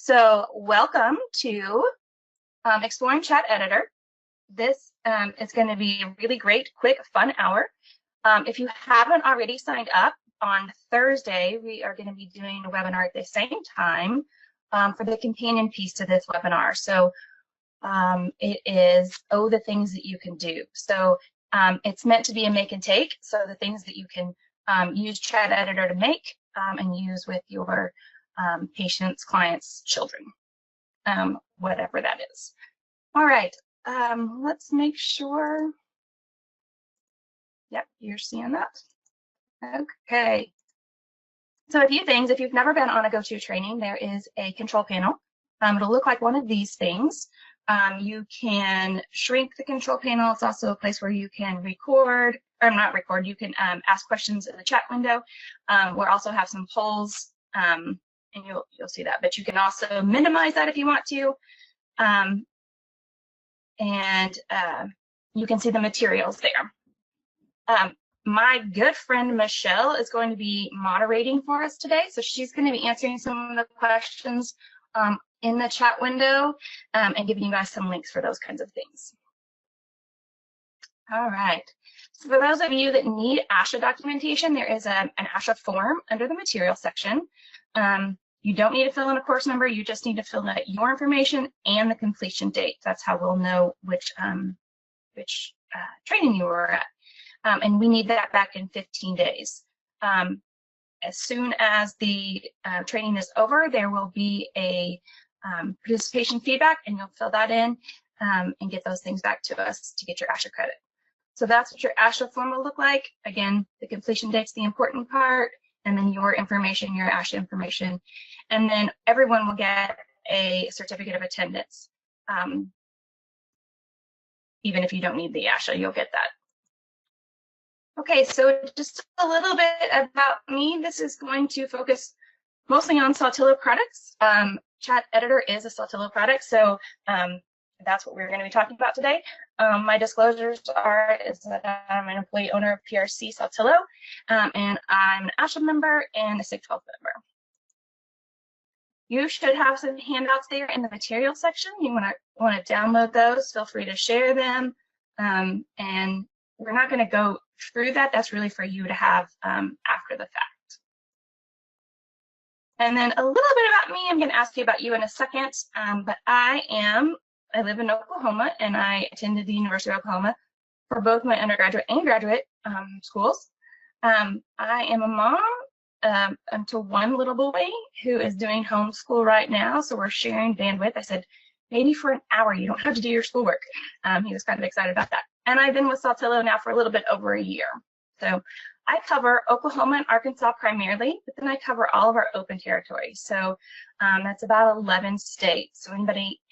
So welcome to Exploring Chat Editor. This is going to be a really great, quick, fun hour. If you haven't already signed up, on Thursday, we are going to be doing a webinar at the same time for the companion piece to this webinar. So it is, the things that you can do. So it's meant to be a make and take. So the things that you can use Chat Editor to make and use with your patients, clients, children, whatever that is. All right, let's make sure. Yep, you're seeing that. Okay. So a few things. If you've never been on a GoTo training, there is a control panel. It'll look like one of these things. You can shrink the control panel. It's also a place where you can record, or not record, you can ask questions in the chat window. We'll also have some polls, and you'll see that. But you can also minimize that if you want to. You can see the materials there. My good friend Michelle is going to be moderating for us today, so she's going to be answering some of the questions in the chat window and giving you guys some links for those kinds of things. All right, so for those of you that need ASHA documentation, there is an ASHA form under the material section. You don't need to fill in a course number, you just need to fill in your information and the completion date. That's how we'll know which training you were at. And we need that back in 15 days. As soon as the training is over, there will be a participation feedback, and you'll fill that in and get those things back to us to get your ASHA credit. So that's what your ASHA form will look like. Again, the completion date's the important part, and then your information, your ASHA information. And then everyone will get a certificate of attendance. Even if you don't need the ASHA, you'll get that. Okay, so just a little bit about me. This is going to focus mostly on Saltillo products. Chat Editor is a Saltillo product, so that's what we're going to be talking about today. My disclosures is that I'm an employee owner of PRC-Saltillo, and I'm an ASHA member and a SIG 12 member. You should have some handouts there in the material section. You want to download those. Feel free to share them, and we're not going to go through that. That's really for you to have after the fact. And then a little bit about me. I'm going to ask you about you in a second, but I live in Oklahoma, and I attended the University of Oklahoma for both my undergraduate and graduate schools. I am a mom to one little boy who is doing homeschool right now, so we're sharing bandwidth. I said, maybe for an hour, you don't have to do your schoolwork. He was kind of excited about that. And I've been with Saltillo now for a little bit over a year. So I cover Oklahoma and Arkansas primarily, but then I cover all of our open territories. So that's about 11 states. So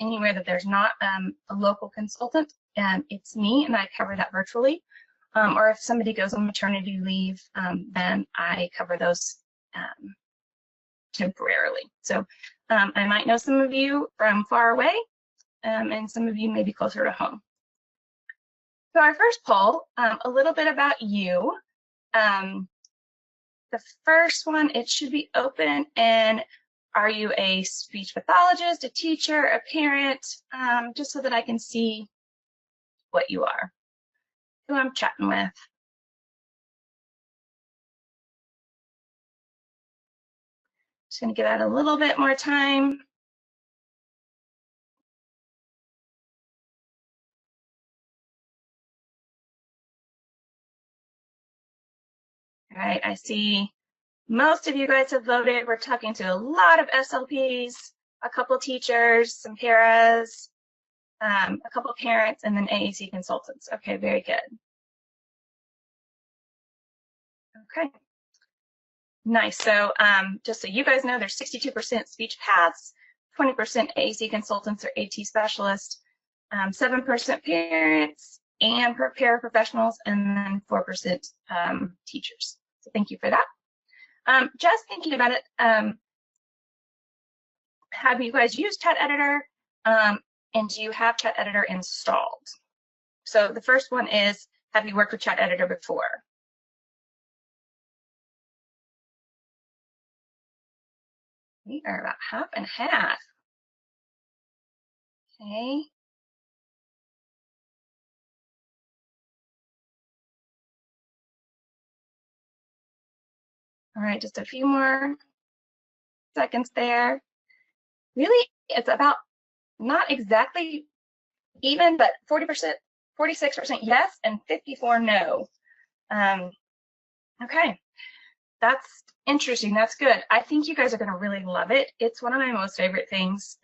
anywhere that there's not a local consultant, it's me, and I cover that virtually. Or if somebody goes on maternity leave, then I cover those temporarily. So I might know some of you from far away, and some of you may be closer to home. So our first poll, a little bit about you. The first one, it should be open, and are you a speech pathologist, a teacher, a parent, just so that I can see what you are, who I'm chatting with. Just gonna give that a little bit more time. All right, I see most of you guys have voted. We're talking to a lot of SLPs, a couple teachers, some paras, a couple parents, and then AAC consultants. Okay, very good. Okay, nice. So just so you guys know, there's 62% speech paths, 20% AAC consultants or AT specialists, 7% parents and paraprofessionals, and then 4% teachers. So thank you for that. Just thinking about it, have you guys used Chat Editor, and do you have Chat Editor installed? So the first one is, have you worked with Chat Editor before? We are about half and half. Okay. All right, just a few more seconds there. Really, it's about not exactly even, but 40%, 46% yes, and 54 no. Okay, that's interesting. That's good. I think you guys are going to really love it. It's one of my most favorite things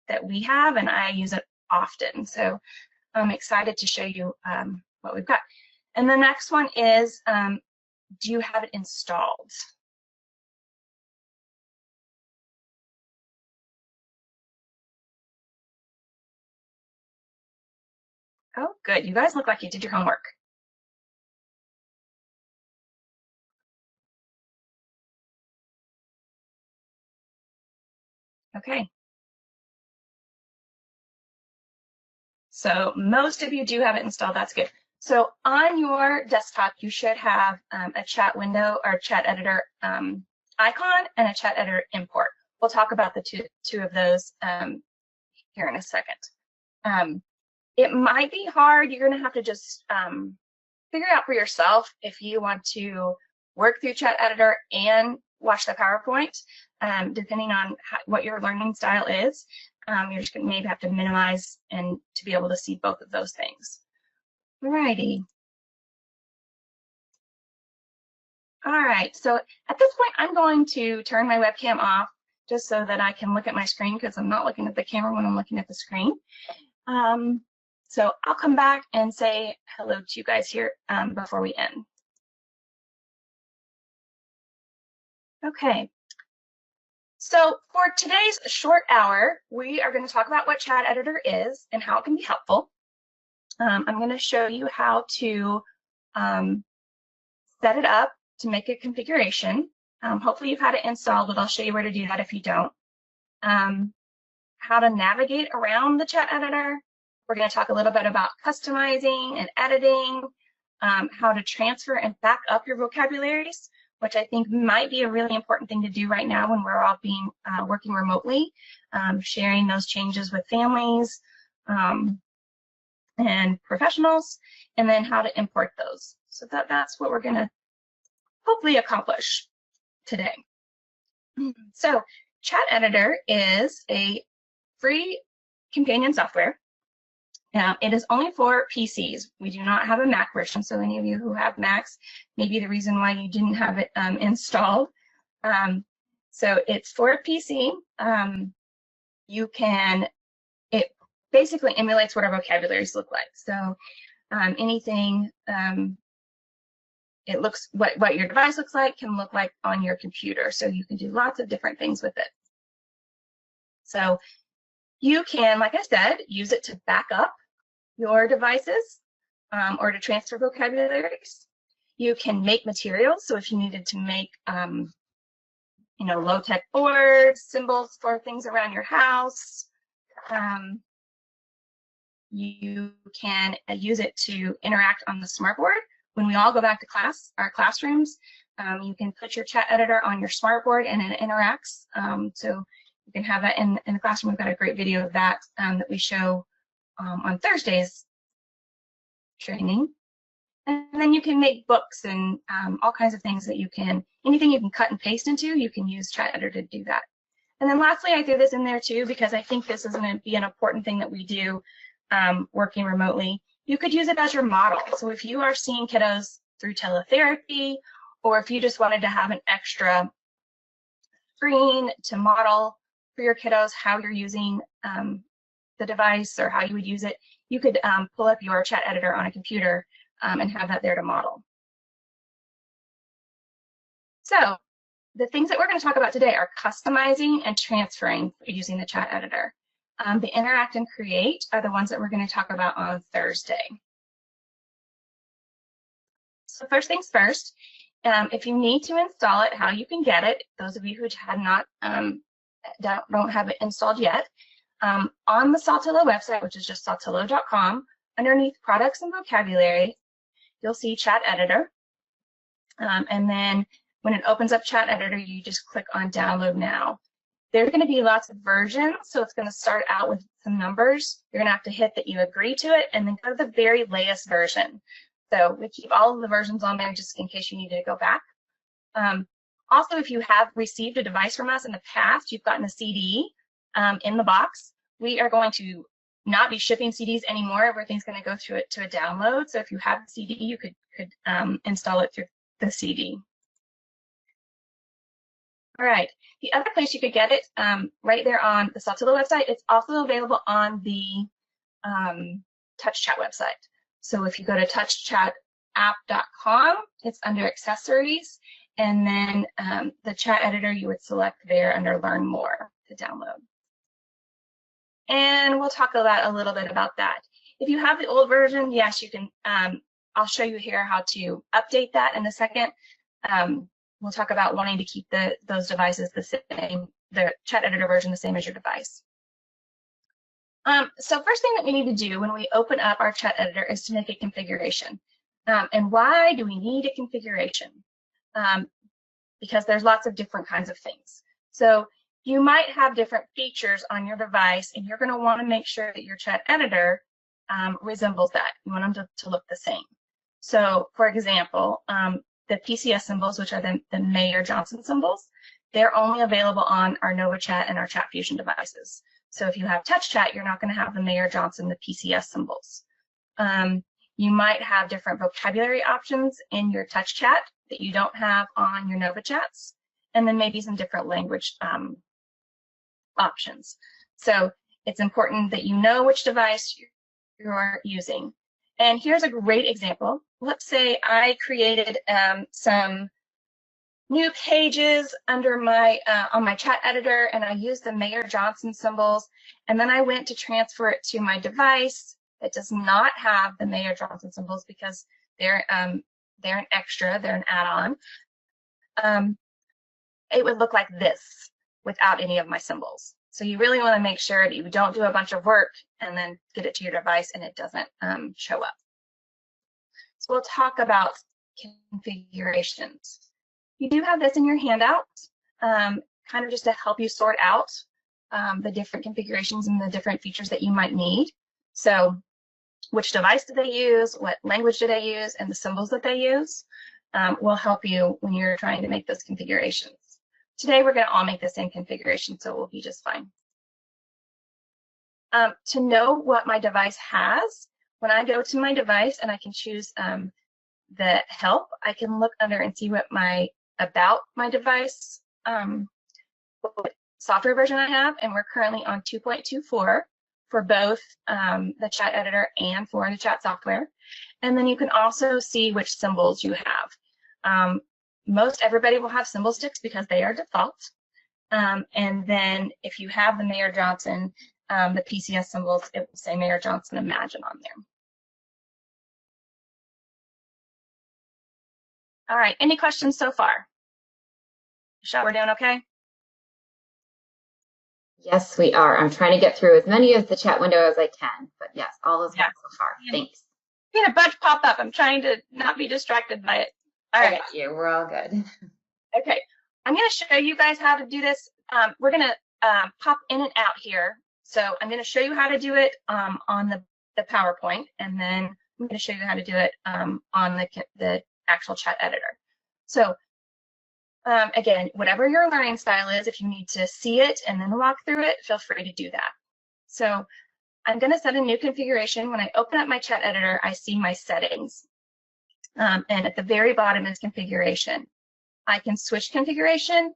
that we have, and I use it often. So I'm excited to show you what we've got. And the next one is, do you have it installed? Oh, good. You guys look like you did your homework. Okay. So most of you do have it installed. That's good. So on your desktop, you should have a chat window or chat editor icon and a chat editor import. We'll talk about the two of those here in a second. It might be hard. You're going to have to just figure out for yourself if you want to work through chat editor and watch the PowerPoint, depending on what your learning style is. You're just going to maybe have to minimize and to be able to see both of those things. Alrighty. All right, so at this point, I'm going to turn my webcam off just so that I can look at my screen because I'm not looking at the camera when I'm looking at the screen. So I'll come back and say hello to you guys here before we end. Okay. So for today's short hour, we are going to talk about what Chat Editor is and how it can be helpful. I'm going to show you how to set it up to make a configuration. Hopefully you've had it installed, but I'll show you where to do that if you don't. How to navigate around the Chat Editor. We're going to talk a little bit about customizing and editing, how to transfer and back up your vocabularies, which I think might be a really important thing to do right now when we're all working remotely, sharing those changes with families and professionals, and then how to import those. So that's what we're going to hopefully accomplish today. So Chat Editor is a free companion software. It is only for PCs. We do not have a Mac version, so any of you who have Macs, maybe the reason why you didn't have it installed. So it's for a PC. It basically emulates what our vocabularies look like. So anything, it looks, what your device looks like can look like on your computer. So you can do lots of different things with it. So you can, like I said, use it to back up your devices or to transfer vocabularies. You can make materials. So if you needed to make, low-tech boards, symbols for things around your house, you can use it to interact on the smartboard. When we all go back to class, our classrooms, you can put your chat editor on your smartboard and it interacts. So you can have that in the classroom. We've got a great video of that that we show on Thursday's training. And then you can make books and all kinds of things that anything you can cut and paste into, you can use Chat Editor to do that. And then lastly, I threw this in there too, because I think this is going to be an important thing that we do working remotely. You could use it as your model. So if you are seeing kiddos through teletherapy, or if you just wanted to have an extra screen to model for your kiddos how you're using the device or how you would use it, you could pull up your chat editor on a computer and have that there to model. So the things that we're going to talk about today are customizing and transferring using the chat editor. The interact and create are the ones that we're going to talk about on Thursday. So first things first, if you need to install it, how you can get it, those of you who have not don't have it installed yet, on the Saltillo website, which is just saltillo.com, underneath products and vocabulary, you'll see Chat Editor. And then when it opens up Chat Editor, you just click on Download Now. There are going to be lots of versions, so it's going to start out with some numbers. You're going to have to hit that you agree to it, and then go to the very latest version. So we keep all of the versions on there just in case you need to go back. Also, if you have received a device from us in the past, you've gotten a CD in the box, we are going to not be shipping CDs anymore. Everything's going to go through it to a download. So if you have a CD, you could install it through the CD. All right, the other place you could get it, right there on the Saltillo website, it's also available on the Touch Chat website. So if you go to touchchatapp.com, it's under accessories, and then the chat editor you would select there under Learn More to download. And we'll talk a little bit about that. If you have the old version, yes, you can. I'll show you here how to update that in a second. We'll talk about wanting to keep those devices the same, the chat editor version the same as your device. So first thing that we need to do when we open up our chat editor is to make a configuration. And why do we need a configuration? Because there's lots of different kinds of things. So you might have different features on your device, and you're going to want to make sure that your chat editor resembles that. You want them to look the same. So for example, the PCS symbols, which are the Mayer-Johnson symbols, they're only available on our Anova Chat and our Chat Fusion devices. So if you have Touch Chat, you're not going to have the Mayer-Johnson, the PCS symbols. You might have different vocabulary options in your Touch Chat that you don't have on your Anova Chats, and then maybe some different language options. So it's important that you know which device you're using. And here's a great example. Let's say I created some new pages under my on my chat editor, and I used the Mayer-Johnson symbols, and then I went to transfer it to my device that does not have the Mayer-Johnson symbols because they're an extra, they're an add-on. It would look like this without any of my symbols. So you really want to make sure that you don't do a bunch of work and then get it to your device and it doesn't show up. So we'll talk about configurations. You do have this in your handout, kind of just to help you sort out the different configurations and the different features that you might need. So which device do they use, what language do they use, and the symbols that they use will help you when you're trying to make those configurations. Today, we're going to all make the same configuration, so it will be just fine. To know what my device has, when I go to my device and I can choose the help, I can look under and see what about my device what software version I have, and we're currently on 2.24 for both the chat editor and for the chat software. And then you can also see which symbols you have. Most everybody will have symbol sticks because they are default. And then if you have the Mayer-Johnson, the PCS symbols, it will say Mayer-Johnson Imagine on there. All right, any questions so far? Michelle, we're doing okay? Yes, we are. I'm trying to get through as many of the chat window as I can, but yes, all is well so far. Thanks. We had a bunch pop up. I'm trying to not be distracted by it. All right. Thank you. We're all good. Okay. I'm going to show you guys how to do this. We're going to pop in and out here. So I'm going to show you how to do it on the PowerPoint, and then I'm going to show you how to do it on the actual chat editor. So again, whatever your learning style is, if you need to see it and then walk through it, feel free to do that. So I'm going to set a new configuration. When I open up my chat editor, I see my settings. And at the very bottom is configuration. I can switch configuration.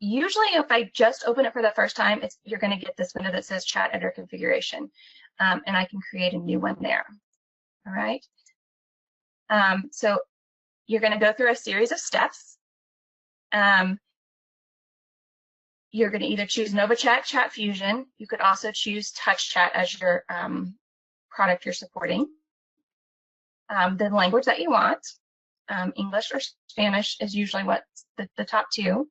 Usually, if I just open it for the first time, you're going to get this window that says chat editor configuration. And I can create a new one there. All right. So you're going to go through a series of steps. You're going to either choose Anova Chat, Chat Fusion. You could also choose Touch Chat as your product you're supporting. The language that you want, English or Spanish is usually what's the top two.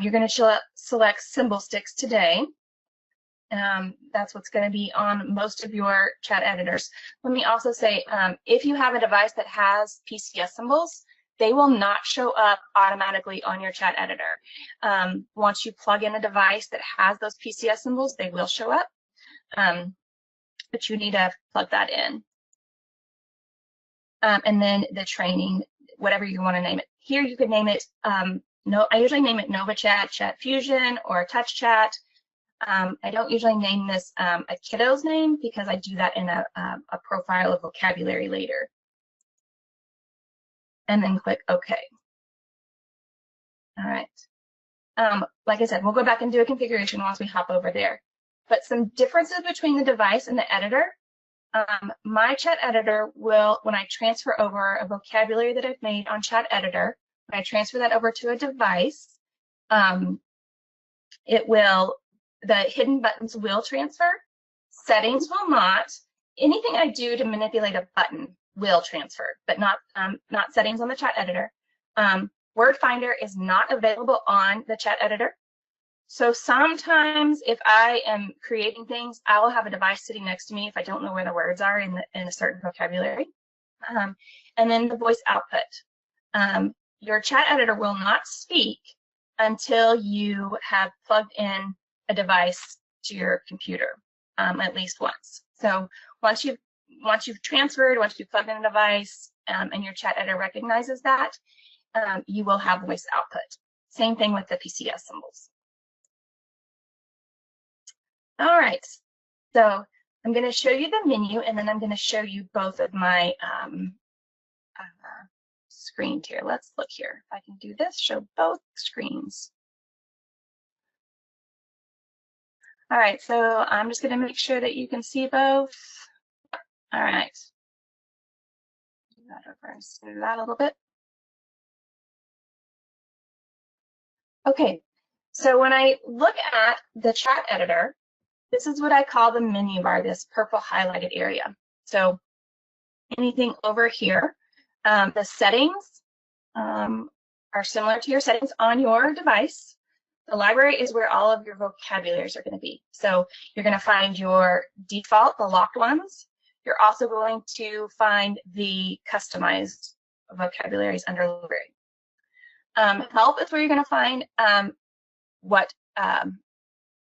You're going to select symbol sticks today. That's what's going to be on most of your chat editors. Let me also say, if you have a device that has PCS symbols, they will not show up automatically on your chat editor. Once you plug in a device that has those PCS symbols, they will show up, but you need to plug that in. And then the training, whatever you want to name it. Here you could name it, I usually name it Anova Chat, Chat Fusion, or Touch Chat. I don't usually name this a kiddo's name because I do that in a profile of vocabulary later. And then click OK. All right. Like I said, we'll go back and do a configuration once we hop over there. But some differences between the device and the editor. My chat editor will, when I transfer over a vocabulary that I've made on chat editor, when I transfer that over to a device, it will, the hidden buttons will transfer, settings will not. Anything I do to manipulate a button will transfer, but not settings on the chat editor. Word Finder is not available on the chat editor. So sometimes if I am creating things, I will have a device sitting next to me if I don't know where the words are in a certain vocabulary. And then the voice output. Your chat editor will not speak until you have plugged in a device to your computer, at least once. So once you've transferred, once you've plugged in a device, and your chat editor recognizes that, you will have voice output. Same thing with the PCS symbols. All right, so I'm going to show you the menu, and then I'm going to show you both of my screens here. Let's look here. If I can do this, show both screens. All right, so I'm just going to make sure that you can see both. All right. Do that over and smooth that a little bit. Okay, so when I look at the chat editor, this is what I call the menu bar, this purple highlighted area. So anything over here, the settings are similar to your settings on your device. The library is where all of your vocabularies are going to be. So you're going to find your default, the locked ones. You're also going to find the customized vocabularies under library. Help is where you're going to find what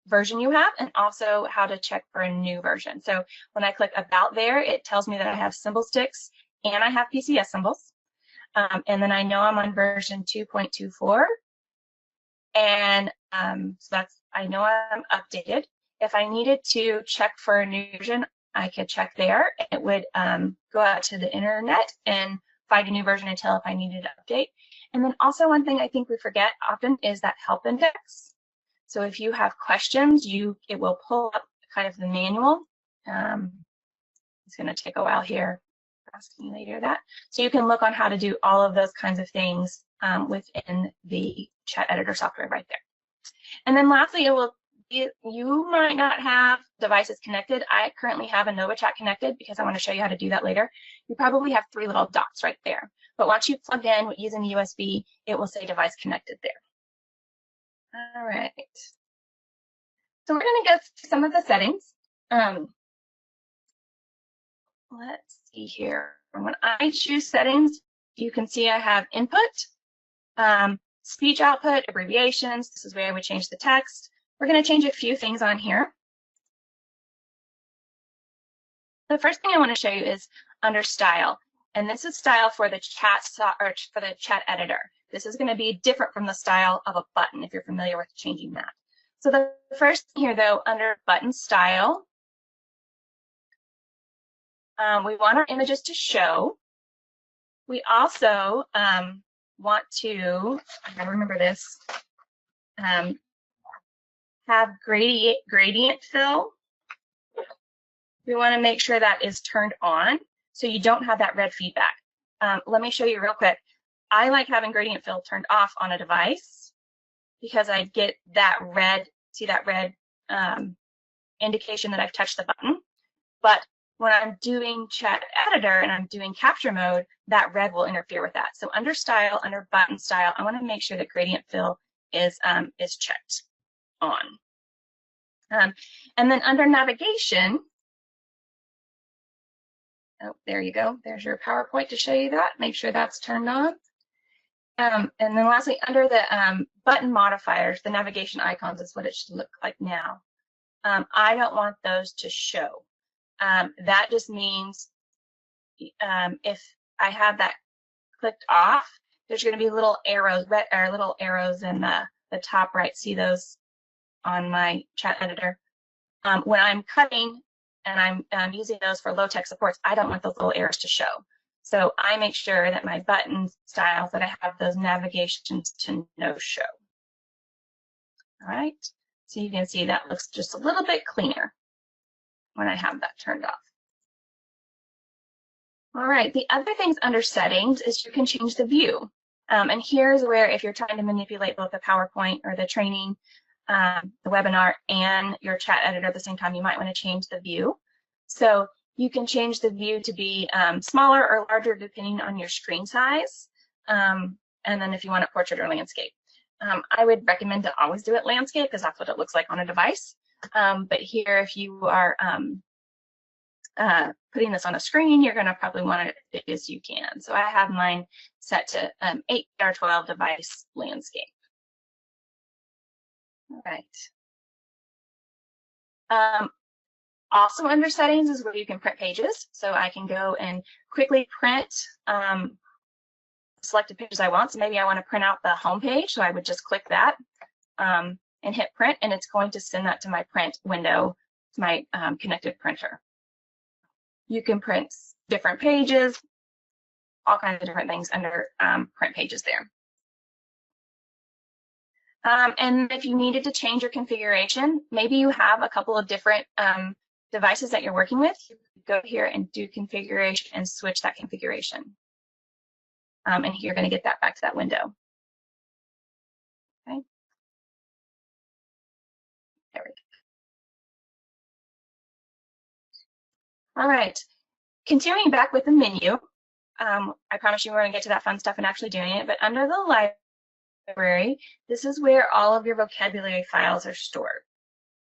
version you have, and also how to check for a new version. So when I click about there, it tells me that I have symbol sticks and I have PCS symbols. And then I know I'm on version 2.24. And so that's, I know I'm updated. If I needed to check for a new version, I could check there. It would go out to the internet and find a new version and tell if I needed to update. And then also one thing I think we forget often is that help index. So if you have questions, it will pull up kind of the manual. It's going to take a while here. Asking you later that. So you can look on how to do all of those kinds of things within the chat editor software right there. And then lastly, you might not have devices connected. I currently have Anova Chat connected because I want to show you how to do that later. You probably have 3 little dots right there. But once you've plugged in using the USB, it will say device connected there. All right. So we're going to go through some of the settings. Let's see here. When I choose settings, you can see I have input, speech output, abbreviations. This is where I would change the text. We're going to change a few things on here. The first thing I want to show you is under style. And this is style for the chat editor. This is going to be different from the style of a button if you're familiar with changing that. So the first thing here, though, under button style, we want our images to show. We also want to, I gotta remember this, have gradient fill. We want to make sure that is turned on so you don't have that red feedback. Let me show you real quick. I like having gradient fill turned off on a device because I get that red, see that red indication that I've touched the button. But when I'm doing chat editor and I'm doing capture mode, that red will interfere with that. So under style, under button style, I want to make sure that gradient fill is checked on. And then under navigation, oh, there you go. There's your PowerPoint to show you that. Make sure that's turned on. And then lastly, under the button modifiers, the navigation icons is what it should look like now. I don't want those to show. That just means if I have that clicked off, there's going to be little arrows, little arrows in the top right. See those on my chat editor? When I'm cutting and I'm using those for low tech supports, I don't want those little arrows to show. So I make sure that my button styles, that I have those navigations to no show. All right, so you can see that looks just a little bit cleaner when I have that turned off. All right, the other things under settings is you can change the view. And here's where if you're trying to manipulate both the PowerPoint or the training, the webinar, and your chat editor at the same time, you might want to change the view. So you can change the view to be smaller or larger depending on your screen size. And then if you want it portrait or landscape. I would recommend to always do it landscape because that's what it looks like on a device. But here, if you are putting this on a screen, you're going to probably want it as big as you can. So I have mine set to 8x12 device landscape. All right. Also under settings is where you can print pages. So I can go and quickly print selected pages I want. So maybe I want to print out the home page. So I would just click that and hit print, and it's going to send that to my print window, to my connected printer. You can print different pages, all kinds of different things under print pages there. And if you needed to change your configuration, maybe you have a couple of different devices that you're working with, you could go here and do configuration and switch that configuration. And you're going to get that back to that window. Okay. There we go. All right. Continuing back with the menu, I promise you we're going to get to that fun stuff and actually doing it, but under the library, this is where all of your vocabulary files are stored.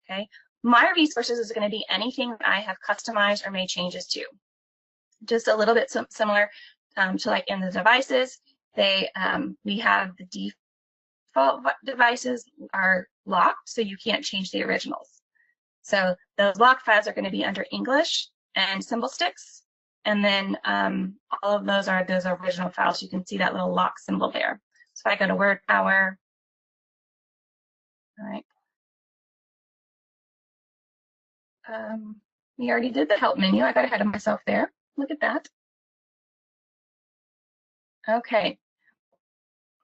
Okay. My resources is going to be anything that I have customized or made changes to. Just a little bit similar to like in the devices, we have the default devices are locked, so you can't change the originals. So those locked files are going to be under English and symbol sticks, and then all of those are those original files. You can see that little lock symbol there. So if I go to Word Power, all right. We already did the help menu. I got ahead of myself there. Look at that. Okay,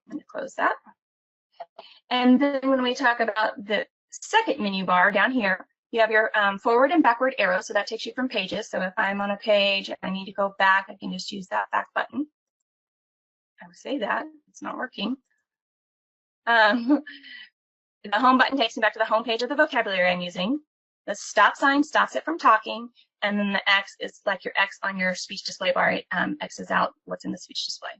I'm going to close that. And then when we talk about the second menu bar down here, you have your forward and backward arrow. So that takes you from pages. So if I'm on a page and I need to go back, I can just use that back button. I would say that it's not working. The home button takes me back to the home page of the vocabulary I'm using. The stop sign stops it from talking. And then the X is like your X on your speech display bar. It X's out what's in the speech display.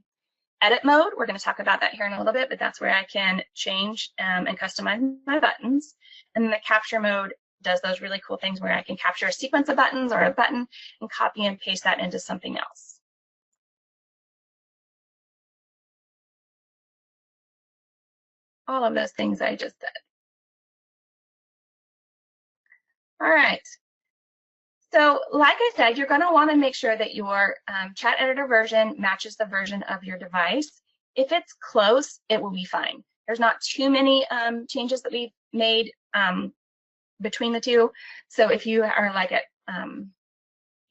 Edit mode, we're going to talk about that here in a little bit, but that's where I can change and customize my buttons. And then the capture mode does those really cool things where I can capture a sequence of buttons or a button and copy and paste that into something else. All of those things I just said. All right. So like I said, you're going to want to make sure that your chat editor version matches the version of your device. If it's close, it will be fine. There's not too many changes that we've made between the two. So if you are like at,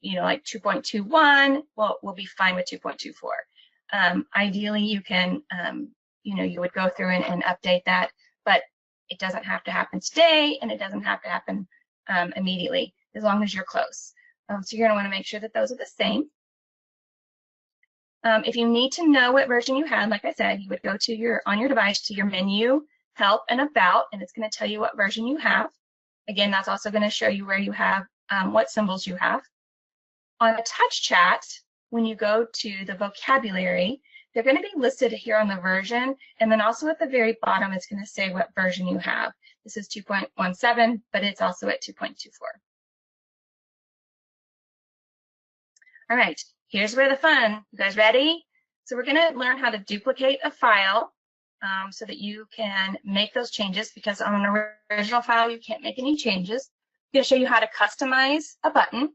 like 2.21, well, we'll be fine with 2.24. Ideally, you can, you would go through and update that, but it doesn't have to happen today, and it doesn't have to happen immediately, as long as you're close. So you're going to want to make sure that those are the same. If you need to know what version you had, like I said, you would go to on your device to your menu, help, and about, and it's going to tell you what version you have. Again, that's also going to show you where you have what symbols you have. On a touch chat, when you go to the vocabulary, they're going to be listed here on the version, and then also at the very bottom, it's going to say what version you have. This is 2.17, but it's also at 2.24. All right, here's where the fun. You guys ready? So we're going to learn how to duplicate a file so that you can make those changes, because on an original file you can't make any changes. I'm going to show you how to customize a button,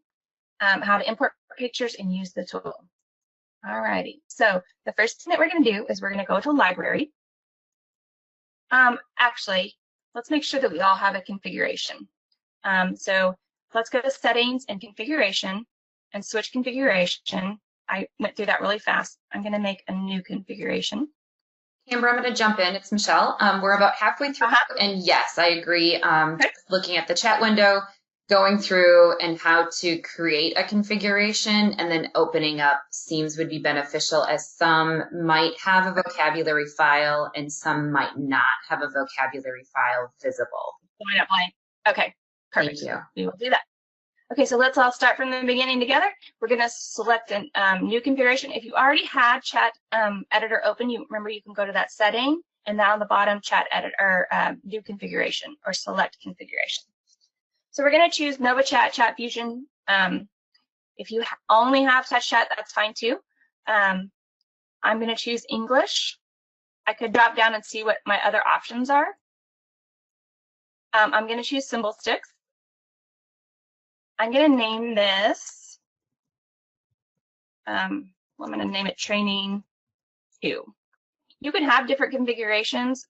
how to import pictures, and use the tool. Alrighty, so the first thing that we're going to do is we're going to go to library. Actually, let's make sure that we all have a configuration. So let's go to settings and configuration and switch configuration. I went through that really fast. I'm going to make a new configuration. Amber, I'm going to jump in. It's Michelle. We're about halfway through, and yes, I agree. Okay. Looking at the chat window, going through and how to create a configuration and then opening up seems would be beneficial, as some might have a vocabulary file and some might not have a vocabulary file visible. Okay, perfect. Thank you. We will do that. Okay, so let's all start from the beginning together. We're going to select a new configuration. If you already had Chat Editor open, remember you can go to that setting and down the bottom, Chat Editor, new configuration or select configuration. So we're going to choose Anova Chat, Chat Fusion. If you only have Touch Chat, that's fine too. I'm going to choose English. I could drop down and see what my other options are. I'm going to choose symbol sticks. I'm going to name this, I'm going to name it Training 2. You can have different configurations.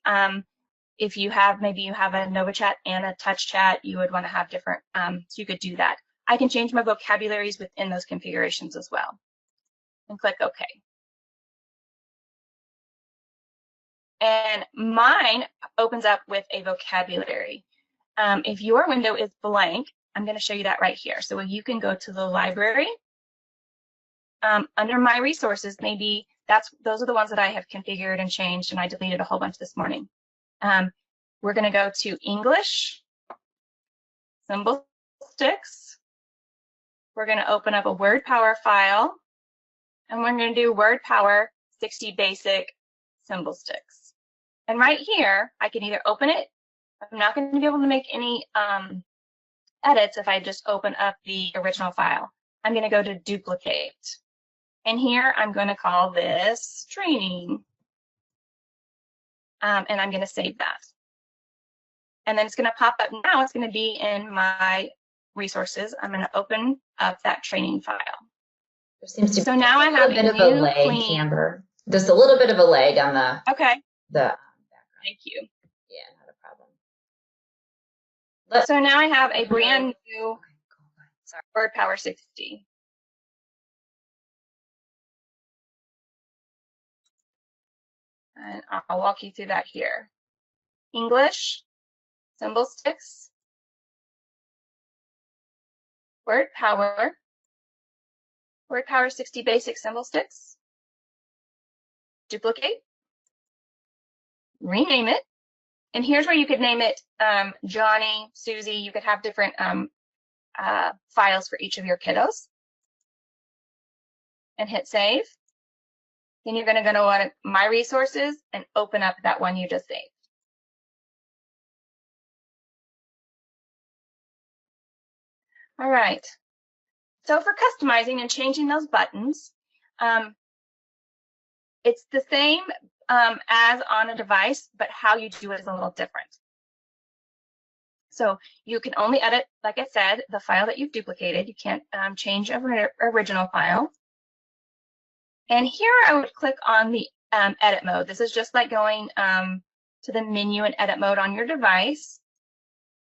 If you have, maybe you have a Anova Chat and a Touch Chat, you would want to have different, so you could do that. I can change my vocabularies within those configurations as well. And click OK. And mine opens up with a vocabulary. If your window is blank, I'm going to show you that right here. So you can go to the library. Under my resources, maybe those are the ones that I have configured and changed, and I deleted a whole bunch this morning. We're going to go to English, symbol sticks. We're going to open up a word power file, and we're going to do word power 60 basic symbol sticks. And right here, I can either open it. I'm not going to be able to make any edits if I just open up the original file. I'm going to go to duplicate. And here I'm going to call this training. And I'm going to save that. And then it's going to pop up now. It's going to be in my resources. I'm going to open up that training file. There seems to be so now I have a bit of a lag, Amber. Just a little bit of a lag on the background. Thank you. Yeah, not a problem. So now I have a brand new Word Power 60. And I'll walk you through that here. English, symbol sticks, Word Power 60 basic symbol sticks, duplicate, rename it. And here's where you could name it Johnny, Susie. You could have different files for each of your kiddos. And hit save. Then you're going to go to My Resources and open up that one you just saved. All right. So for customizing and changing those buttons, it's the same as on a device, but how you do it is a little different. So you can only edit, like I said, the file that you've duplicated. You can't change an original file. And here I would click on the edit mode. This is just like going to the menu and edit mode on your device.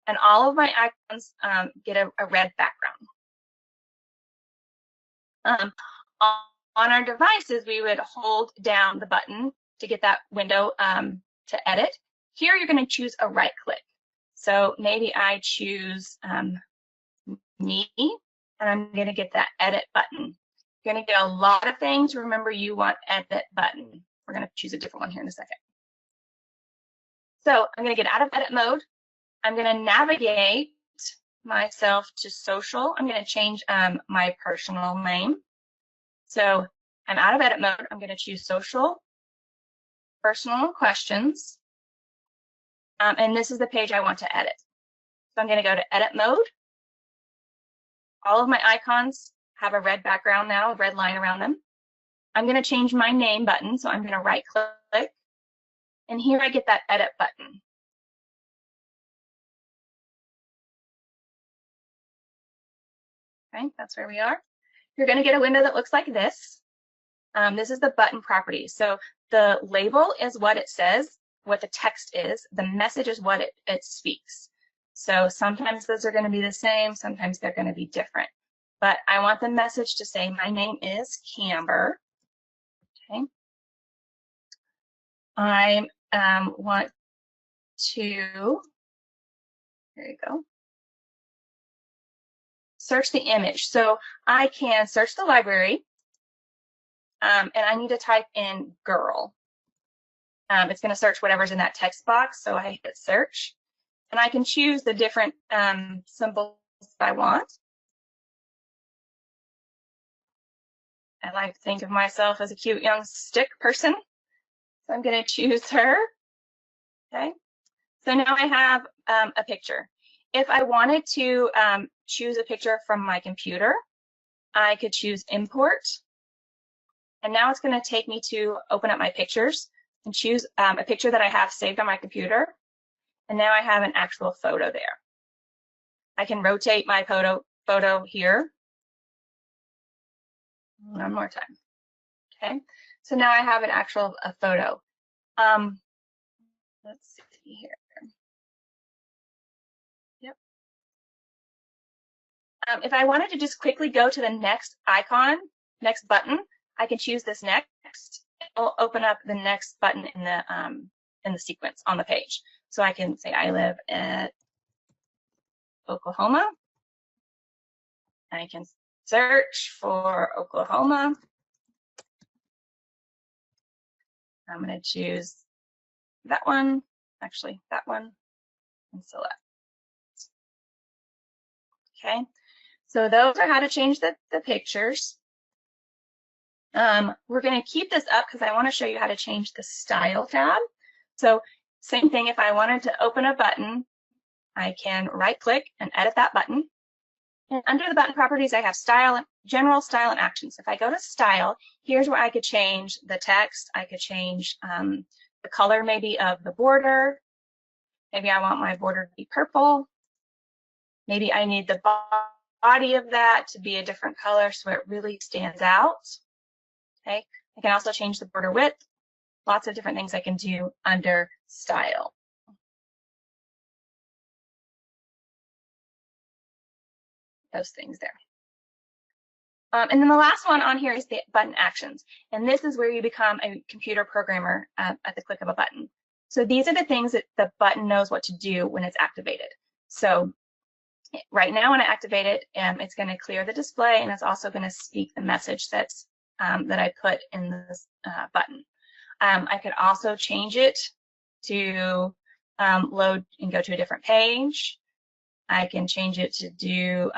And all of my icons get a red background. On our devices, we would hold down the button to get that window to edit. Here, you're going to choose a right click. So maybe I choose me, and I'm going to get that edit button. You're going to get a lot of things. Remember, you want edit button. We're going to choose a different one here in a second. So I'm going to get out of edit mode. I'm going to navigate myself to social. I'm going to change my personal name. So I'm out of edit mode. I'm going to choose social, personal questions. And this is the page I want to edit. So I'm going to go to edit mode. All of my icons have a red background now, a red line around them. I'm going to change my name button, so I'm going to right click, and here I get that edit button. Okay, that's where we are. You're going to get a window that looks like this. This is the button properties. So the label is what it says, what the text is. The message is what it speaks. So sometimes those are going to be the same, sometimes they're going to be different. But I want the message to say, my name is Camber. Okay. I want to, there you go, search the image. So I can search the library, and I need to type in girl. It's going to search whatever's in that text box, so I hit search. And I can choose the different symbols I want. I like to think of myself as a cute young stick person. So I'm going to choose her. Okay. So now I have a picture. If I wanted to choose a picture from my computer, I could choose import. And now it's going to take me to open up my pictures and choose a picture that I have saved on my computer. And now I have an actual photo there. I can rotate my photo here. One more time. Okay, so now I have an actual photo. Let's see here. Yep. If I wanted to just quickly go to the next icon, next button, I can choose this next. It'll open up the next button in the sequence on the page. So I can say I live at Oklahoma. I can search for Oklahoma. I'm going to choose that one, actually that one, and select. Okay, so those are how to change the pictures. We're going to keep this up because I want to show you how to change the style tab. So same thing, if I wanted to open a button, I can right click and edit that button. And under the button properties, I have style, general, style, and actions. If I go to style, here's where I could change the text. I could change the color maybe of the border. Maybe I want my border to be purple. Maybe I need the body of that to be a different color so it really stands out. Okay, I can also change the border width. Lots of different things I can do under style. Those things there. And then the last one on here is the button actions. And this is where you become a computer programmer at the click of a button. So these are the things that the button knows what to do when it's activated. So right now when I activate it, it's going to clear the display, and it's also going to speak the message that's that I put in this button. I could also change it to load and go to a different page. I can change it to do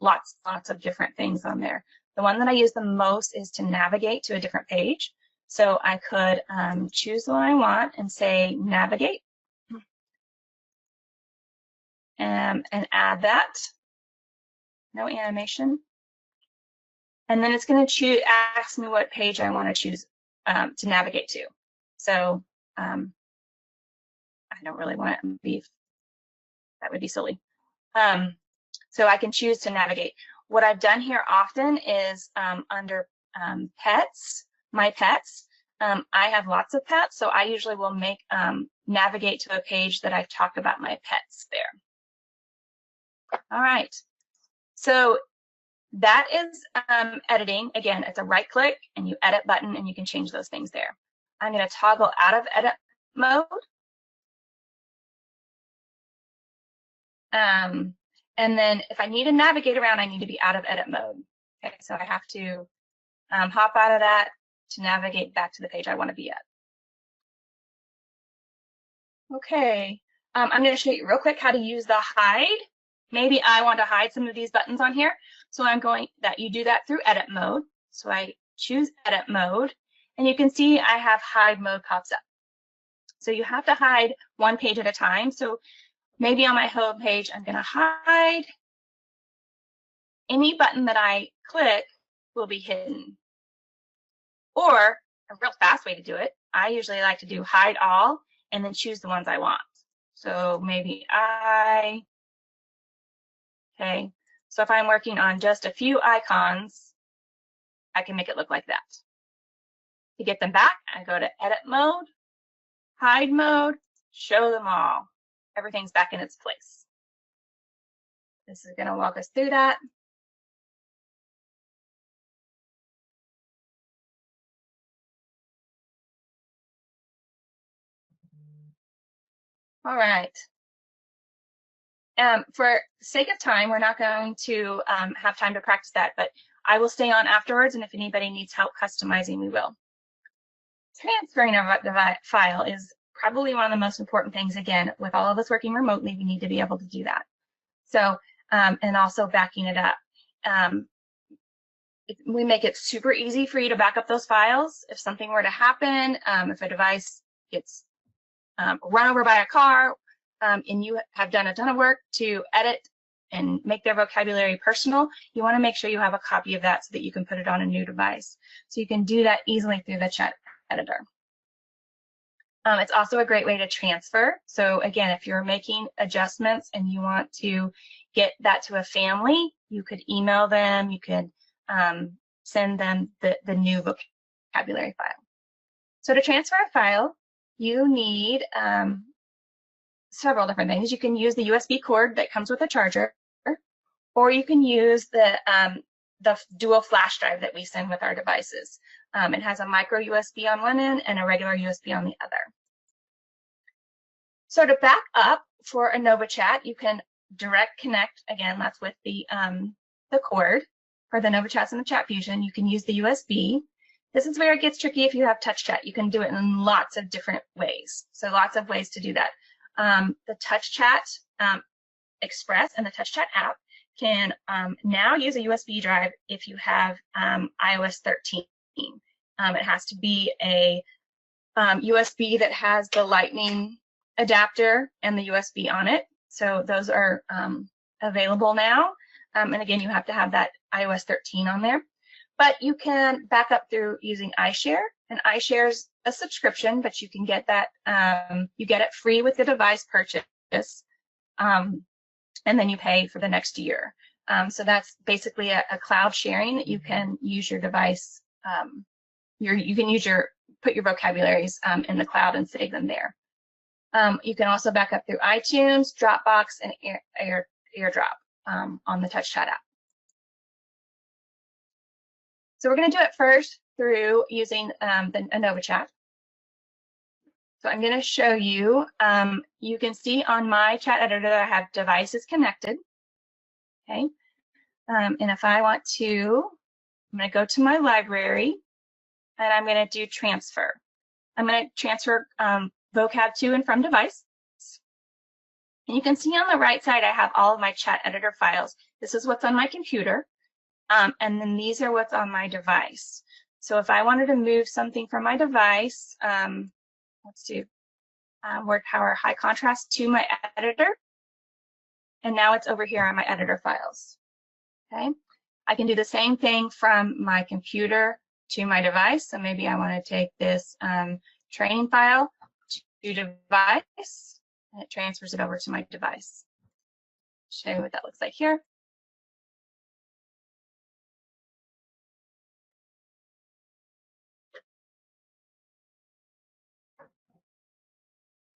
lots of different things on there. The one that I use the most is to navigate to a different page. So I could choose the one I want and say navigate, and add that. No animation. And then it's going to ask me what page I want to choose to navigate to. So I don't really want it to be, that would be silly. So I can choose to navigate. What I've done here often is under pets, my pets, I have lots of pets, so I usually will make navigate to a page that I've talked about my pets there. All right, so that is editing. Again, it's a right click and you edit button, and you can change those things there. I'm going to toggle out of edit mode. And then if I need to navigate around, I need to be out of edit mode. Okay, so I have to hop out of that to navigate back to the page I want to be at. Okay, I'm going to show you real quick how to use the hide. Maybe I want to hide some of these buttons on here. So I'm going that you do that through edit mode. So I choose edit mode, and you can see I have hide mode pops up. So you have to hide one page at a time. So maybe on my home page, I'm going to hide. Any button that I click will be hidden. Or a real fast way to do it, I usually like to do hide all and then choose the ones I want. So maybe okay, so if I'm working on just a few icons, I can make it look like that. To get them back, I go to edit mode, hide mode, show them all. Everything's back in its place. This is going to walk us through that. All right. For sake of time, we're not going to have time to practice that, but I will stay on afterwards, and if anybody needs help customizing, we will. Transferring a file is probably one of the most important things. Again, with all of us working remotely, we need to be able to do that. So, and also backing it up. We make it super easy for you to back up those files. If something were to happen, if a device gets run over by a car, and you have done a ton of work to edit and make their vocabulary personal, you want to make sure you have a copy of that so that you can put it on a new device. So you can do that easily through the chat editor. It's also a great way to transfer. So again, if you're making adjustments and you want to get that to a family, you could email them, you could send them the new vocabulary file. So to transfer a file, you need several different things. You can use the USB cord that comes with a charger, or you can use the dual flash drive that we send with our devices. It has a micro USB on one end and a regular USB on the other. So to back up for Anova Chat, you can direct connect. Again, that's with the cord for the Anova Chats and the Chat Fusion. You can use the USB. This is where it gets tricky if you have touch chat. You can do it in lots of different ways. So lots of ways to do that. The touch chat Express and the touch chat app can now use a USB drive if you have iOS 13. It has to be a USB that has the Lightning adapter and the USB on it. So those are available now. And again, you have to have that iOS 13 on there. But you can back up through using iShare, and iShare's a subscription, but you can get that, you get it free with the device purchase, and then you pay for the next year. So that's basically a cloud sharing that you can use your device, you can put your vocabularies in the cloud and save them there. You can also back up through iTunes, Dropbox, and Airdrop on the Touch Chat app. So we're going to do it first through using the Anova Chat. So I'm going to show you, you can see on my chat editor that I have devices connected. Okay. And if I want to, I'm going to go to my library and I'm going to do transfer. I'm going to transfer vocab to and from device. And you can see on the right side, I have all of my chat editor files. This is what's on my computer. And then these are what's on my device. So if I wanted to move something from my device, let's do word power high contrast to my editor. And now it's over here on my editor files. Okay. I can do the same thing from my computer to my device. So maybe I want to take this training file to device, and it transfers it over to my device. Show you what that looks like here.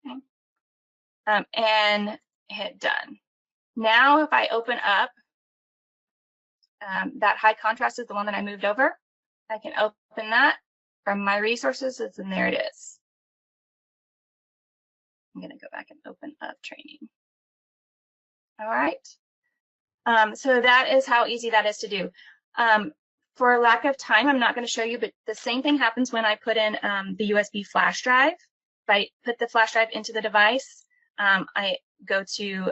Okay. And hit done. Now, if I open up, that high contrast is the one that I moved over. I can open that from my resources, and there it is. I'm going to go back and open up training. All right. So that is how easy that is to do. For lack of time, I'm not going to show you, but the same thing happens when I put in the USB flash drive. If I put the flash drive into the device, I go to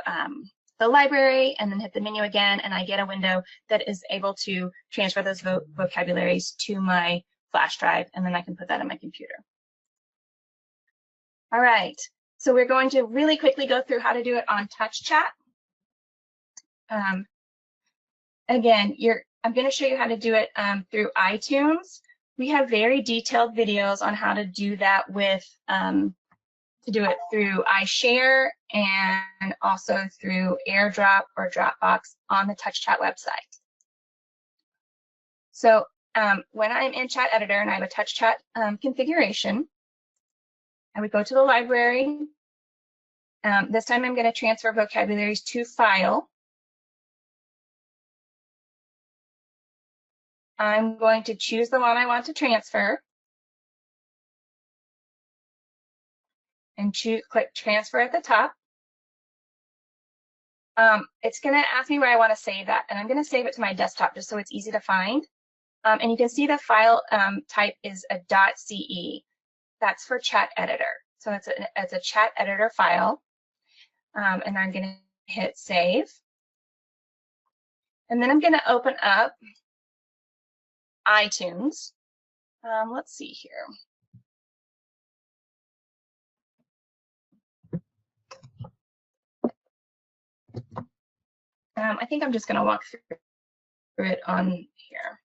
the library and then hit the menu again, and I get a window that is able to transfer those vocabularies to my flash drive, and then I can put that in my computer. All right, so we're going to really quickly go through how to do it on Touch Chat. Again, I'm going to show you how to do it through iTunes. we have very detailed videos on how to do that with, to do it through iShare and also through Airdrop or Dropbox on the TouchChat website. So when I'm in Chat Editor and I have a TouchChat configuration, I would go to the library. This time I'm going to transfer vocabularies to file. I'm going to choose the one I want to transfer and click transfer at the top. It's going to ask me where I want to save that, and I'm going to save it to my desktop just so it's easy to find. And you can see the file type is a .ce. That's for Chat Editor. So it's a Chat Editor file. And I'm going to hit save. And then I'm going to open up iTunes. Let's see here. I think I'm just going to walk through it on here.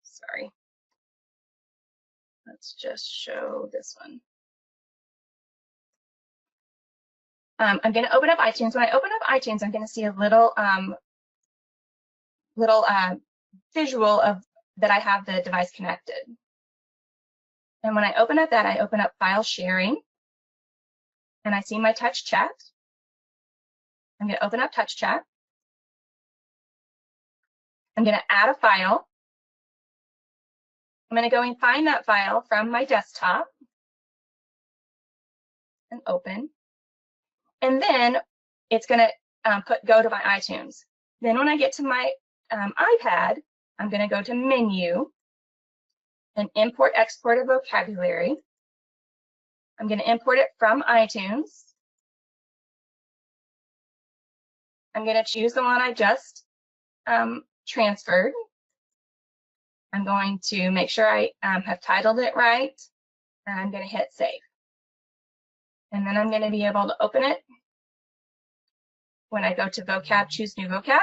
Sorry. Let's just show this one. I'm going to open up iTunes. When I open up iTunes, I'm going to see a little visual of that I have the device connected. And when I open up that, I open up file sharing, and I see my TouchChat. I'm going to open up TouchChat. I'm going to add a file. I'm going to go and find that file from my desktop and open. And then it's going to go to my iTunes. Then when I get to my iPad, I'm going to go to Menu and Import Export a Vocabulary. I'm going to import it from iTunes. I'm going to choose the one I just transferred. I'm going to make sure I have titled it right, and I'm going to hit save. And then I'm going to be able to open it. When I go to vocab, choose new vocab.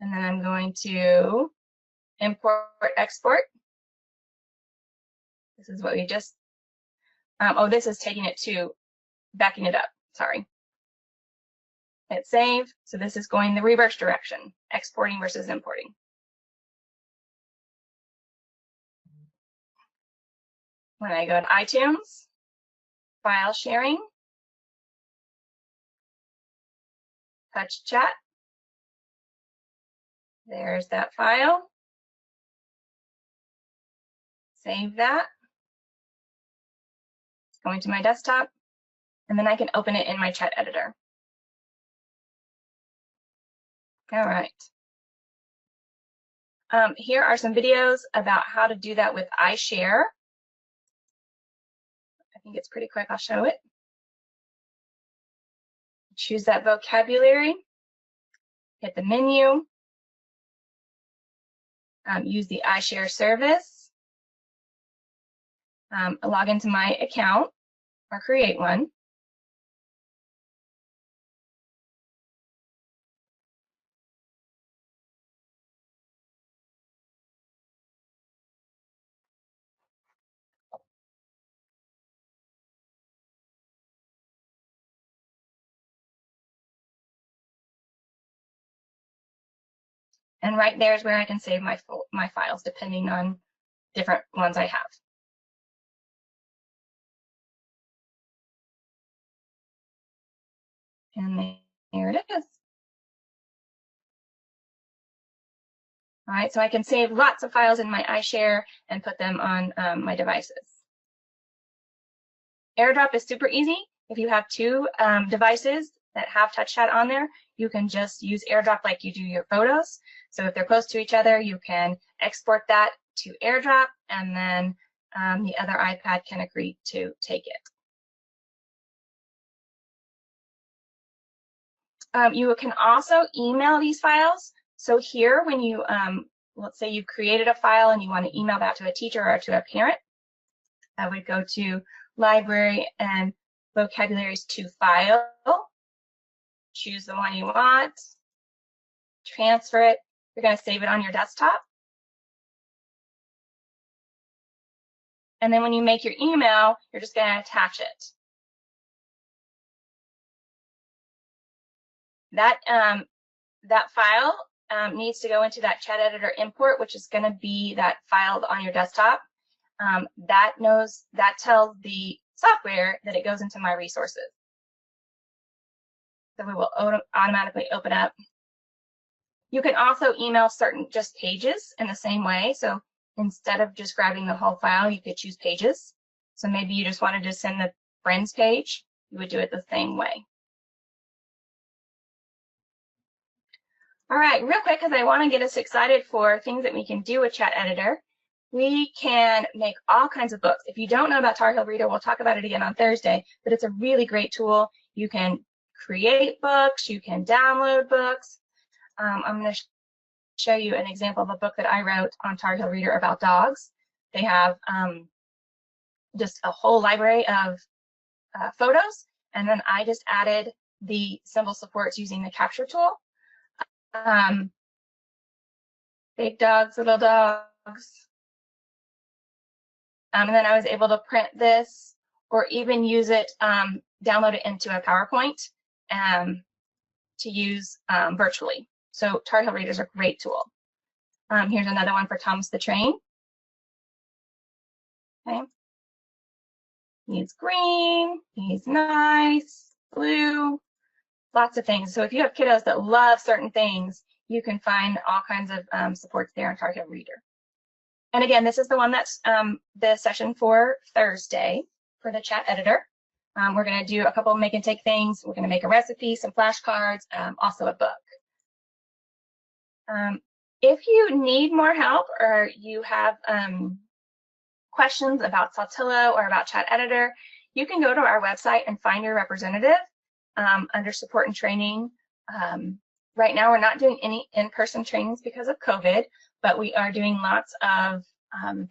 And then I'm going to import, export. This is what we just, oh, this is taking it to, backing it up, sorry. Hit save. So this is going the reverse direction, exporting versus importing. When I go to iTunes, file sharing, TouchChat, there's that file. Save that. It's going to my desktop, and then I can open it in my Chat Editor. All right. Here are some videos about how to do that with iShare. I think it's pretty quick. I'll show it. Choose that vocabulary, hit the menu, use the iShare service, log into my account or create one. And right there is where I can save my files, depending on different ones I have. And there it is. All right, so I can save lots of files in my iShare and put them on my devices. Airdrop is super easy. If you have two devices that have TouchChat on there, you can just use Airdrop like you do your photos. So if they're close to each other, you can export that to Airdrop, and then the other iPad can agree to take it. You can also email these files. So here, when you, let's say you've created a file and you want to email that to a teacher or to a parent, I would go to Library and Vocabularies to File, choose the one you want, transfer it. You're going to save it on your desktop. And then when you make your email, you're just going to attach it. That file needs to go into that chat editor import, which is going to be that file on your desktop. That tells the software that it goes into my resources. So we will automatically open up. You can also email certain just pages in the same way. So instead of just grabbing the whole file, you could choose pages. So maybe you just wanted to send the friends page, you would do it the same way. All right, real quick, because I want to get us excited for things that we can do with Chat Editor. We can make all kinds of books. If you don't know about Tar Heel Reader, we'll talk about it again on Thursday, but it's a really great tool. You can create books, you can download books. I'm going to show you an example of a book that I wrote on Tar Heel Reader about dogs. They have just a whole library of photos, and then I just added the symbol supports using the capture tool. Big dogs, little dogs. And then I was able to print this or even use it, download it into a PowerPoint to use virtually. So Tar Heel Reader is a great tool. Here's another one for Thomas the Train. Okay. He's green, he's nice, blue, lots of things. So if you have kiddos that love certain things, you can find all kinds of supports there in Tar Heel Reader. And again, this is the one that's the session for Thursday for the chat editor. We're going to do a couple of make and take things. We're going to make a recipe, some flashcards, also a book. If you need more help or you have questions about Saltillo or about Chat Editor, you can go to our website and find your representative under support and training. Right now, we're not doing any in-person trainings because of COVID, but we are doing lots of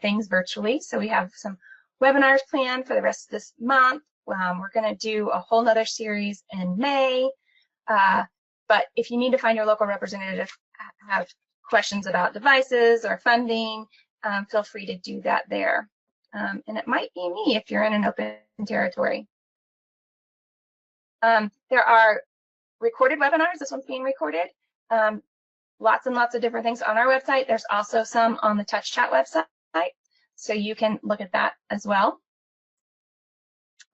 things virtually. So we have some webinars planned for the rest of this month. We're going to do a whole nother series in May. But if you need to find your local representative, have questions about devices or funding, feel free to do that there. And it might be me if you're in an open territory. There are recorded webinars. This one's being recorded. Lots and lots of different things on our website. There's also some on the Touch Chat website, so you can look at that as well.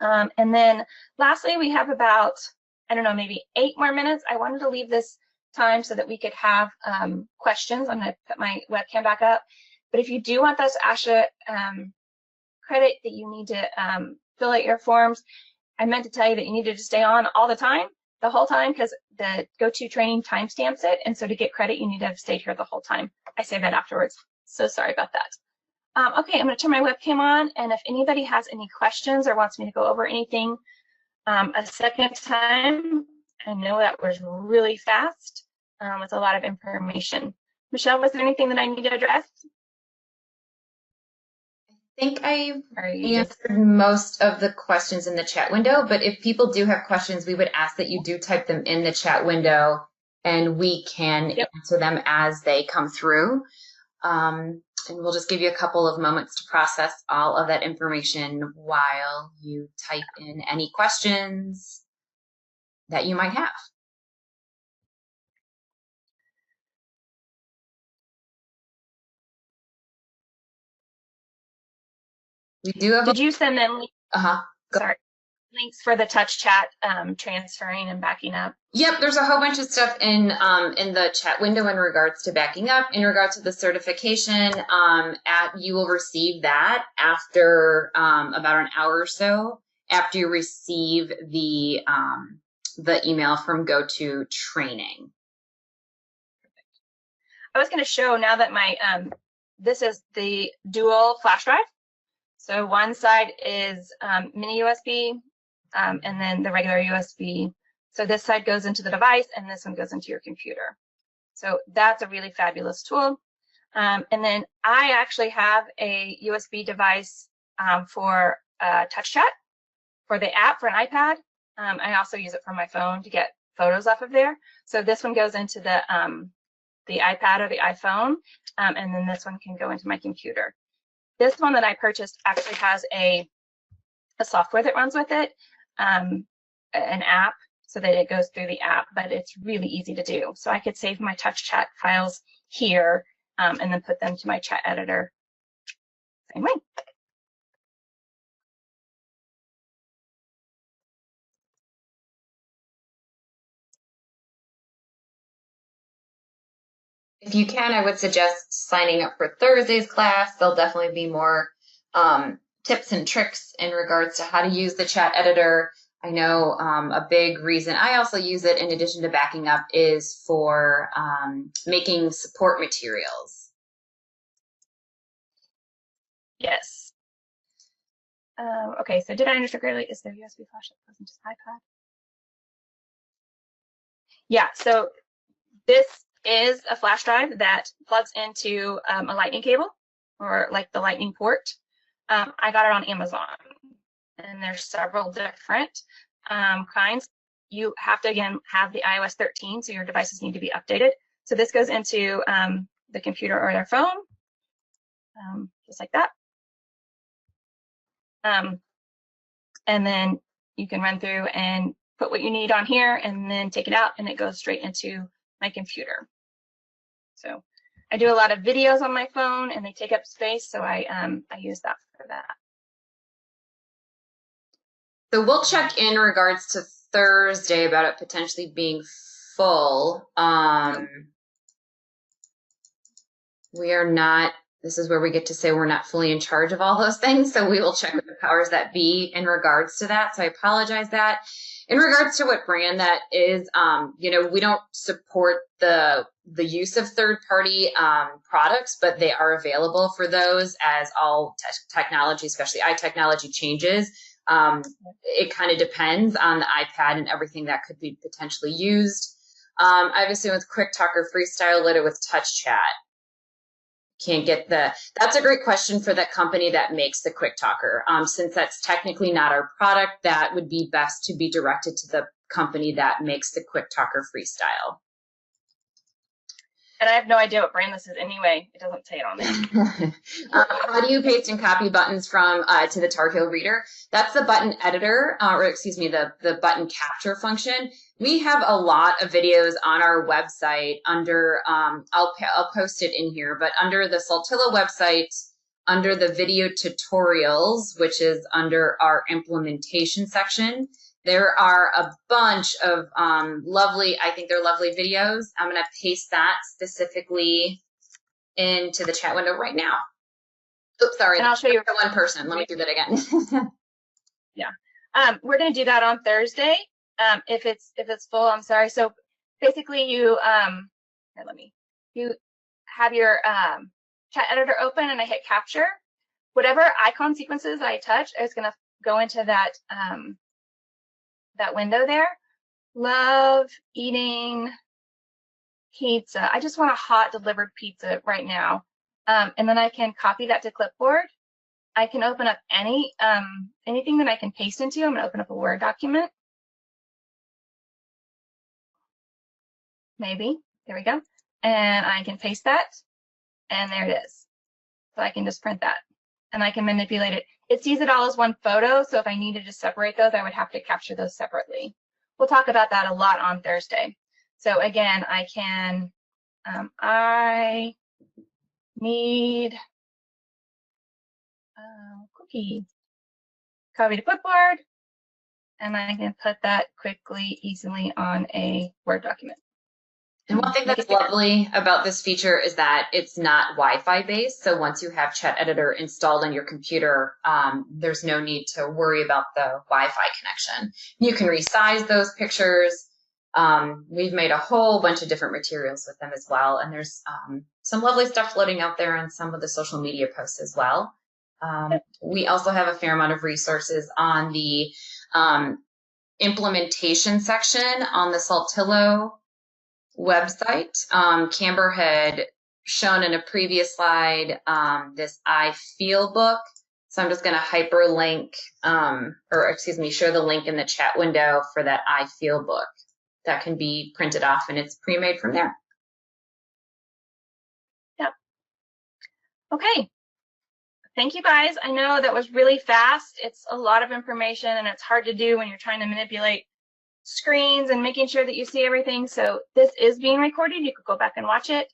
And then lastly, we have about, I don't know, maybe 8 more minutes. I wanted to leave this time so that we could have questions. I'm going to put my webcam back up. But if you do want those ASHA credit that you need to fill out your forms, I meant to tell you that you needed to stay on all the time, the whole time, because the go-to training timestamps it. And so to get credit, you need to have stayed here the whole time. I say that afterwards. So sorry about that. Okay, I'm going to turn my webcam on. And if anybody has any questions or wants me to go over anything a second time, I know that was really fast with a lot of information. Michelle, was there anything that I need to address? I think I answered most of the questions in the chat window, but if people do have questions, we would ask that you do type them in the chat window and we can answer them as they come through. And we'll just give you a couple of moments to process all of that information while you type in any questions that you might have. We do have. Did you send them? Sorry, links for the Touch Chat transferring and backing up? Yep, there's a whole bunch of stuff in the chat window in regards to backing up, in regards to the certification. You will receive that after about an hour or so after you receive the email from GoTo Training. I was going to show now that my this is the dual flash drive. So one side is mini USB, and then the regular USB. So this side goes into the device, and this one goes into your computer. So that's a really fabulous tool. And then I actually have a USB device for Touch Chat, for the app for an iPad. I also use it for my phone to get photos off of there. So this one goes into the iPad or the iPhone, and then this one can go into my computer. This one that I purchased actually has a software that runs with it, an app, so that it goes through the app, but it's really easy to do. So I could save my touch chat files here and then put them to my chat editor same way. If you can, I would suggest signing up for Thursday's class. There'll definitely be more tips and tricks in regards to how to use the chat editor. I know a big reason I also use it, in addition to backing up, is for making support materials. Yes. Okay, so did I understand correctly? Is there USB flash that wasn't just iPad? Yeah, so this is a flash drive that plugs into a lightning cable, or like the lightning port. I got it on Amazon, and there's several different kinds. You have to, again, have the iOS 13, so your devices need to be updated. So this goes into the computer or their phone, just like that. And then you can run through and put what you need on here and then take it out, and it goes straight into my computer. So I do a lot of videos on my phone, and they take up space, so I use that for that. So we'll check in regards to Thursday about it potentially being full. We are not, this is where we get to say we're not fully in charge of all those things, so we will check with the powers that be in regards to that. So I apologize that. In regards to what brand that is, you know, we don't support the use of third-party products, but they are available for those, as all technology, especially iTechnology, changes. It kind of depends on the iPad and everything that could be potentially used. I've assumed with QuickTalk or Freestyle Litter with Touch Chat. Can't get that's a great question for that company that makes the Quick Talker. Since that's technically not our product, that would be best to be directed to the company that makes the Quick Talker Freestyle. And I have no idea what brand this is anyway. It doesn't say it on there. How do you paste and copy buttons from to the Tar Heel reader? That's the button editor, or excuse me, the button capture function. We have a lot of videos on our website under, I'll post it in here, but under the Saltillo website, under the video tutorials, which is under our implementation section, there are a bunch of lovely, I think they're lovely videos. I'm going to paste that specifically into the chat window right now. Oops, sorry. And I'll show you one person. Let me do that again. Yeah. We're going to do that on Thursday. If it's full, I'm sorry. So basically you, you have your chat editor open, and I hit capture. Whatever icon sequences I touch is going to go into that, that window there. Love eating pizza. I just want a hot delivered pizza right now. And then I can copy that to clipboard. I can open up anything that I can paste into. I'm going to open up a Word document. Maybe. There we go. And I can paste that. And there it is. So I can just print that. And I can manipulate it. It sees it all as one photo. So if I needed to separate those, I would have to capture those separately. We'll talk about that a lot on Thursday. So again, I can, I need cookie. Copy to clipboard, and I can put that quickly, easily on a Word document. And one thing that's lovely about this feature is that it's not Wi-Fi based. So once you have Chat Editor installed on your computer, there's no need to worry about the Wi-Fi connection. You can resize those pictures. We've made a whole bunch of different materials with them as well. And there's some lovely stuff floating out there on some of the social media posts as well. We also have a fair amount of resources on the implementation section on the Saltillo website. Camber had shown in a previous slide this I Feel book. So I'm just going to hyperlink, or excuse me, share the link in the chat window for that I Feel book. That can be printed off, and it's pre-made from there. Yeah. Okay. thank you guys. I know that was really fast. It's a lot of information and it's hard to do when you're trying to manipulate screens and making sure that you see everything. So this is being recorded. You could go back and watch it.